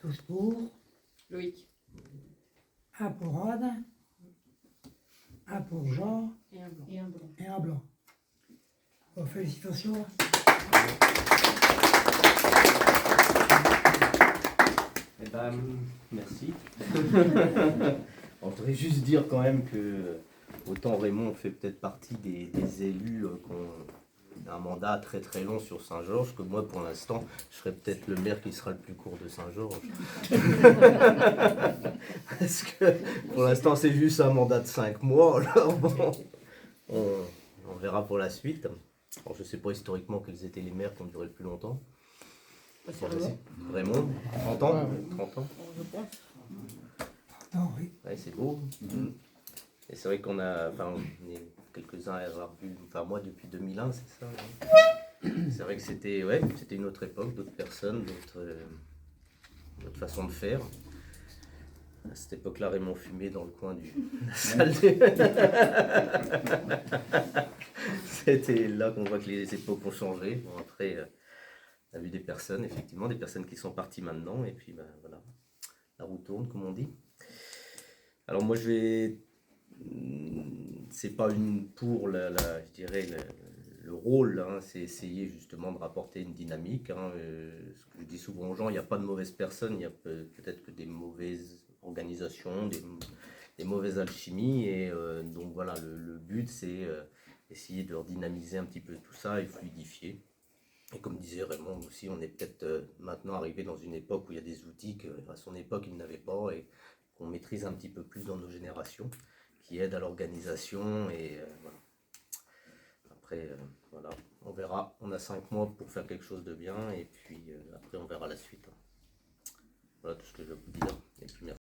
Tous pour. Loïc. Un pour Rod. Un pour Jean. Et un blanc. Et un blanc. Et un blanc. Bon, félicitations. Eh ben, merci. On voudrait juste dire quand même que autant Raymond fait peut-être partie des élus qui ont un mandat très très long sur Saint-Georges, que moi pour l'instant je serai peut-être le maire qui sera le plus court de Saint-Georges. Parce que pour l'instant c'est juste un mandat de 5 mois, alors bon, on verra pour la suite. Alors, je ne sais pas historiquement quels étaient les maires qui ont duré le plus longtemps. C'est Raymond. Raymond, 30 ans, 30 ans. Je pense. Non, oui. Ouais, c'est beau. Et c'est vrai qu'on a, enfin, on est quelques-uns à avoir vu, enfin moi depuis 2001, c'est ça. Hein. C'est vrai que c'était, ouais, c'était une autre époque, d'autres personnes, d'autres façons de faire. À cette époque-là, Raymond fumait dans le coin de la salle. C'était là qu'on voit que les époques ont changé. Bon, après, on a vu des personnes, effectivement, des personnes qui sont parties maintenant, et puis ben, voilà, la roue tourne, comme on dit. Alors moi, je vais... C'est pas une pour je dirais le rôle, hein, c'est essayer justement de rapporter une dynamique. Hein, ce que je dis souvent aux gens, il n'y a pas de mauvaises personnes, il y a peut-être que des mauvaises organisations, des mauvaises alchimies. Et donc voilà, le but c'est essayer de redynamiser un petit peu tout ça et fluidifier. Et comme disait Raymond aussi, on est peut-être maintenant arrivé dans une époque où il y a des outils qu'à son époque il n'avait pas et qu'on maîtrise un petit peu plus dans nos générations, qui aident à l'organisation. Et voilà. Après, voilà, on verra. On a 5 mois pour faire quelque chose de bien et puis après on verra la suite. Voilà tout ce que je peux vous dire. Et puis merci.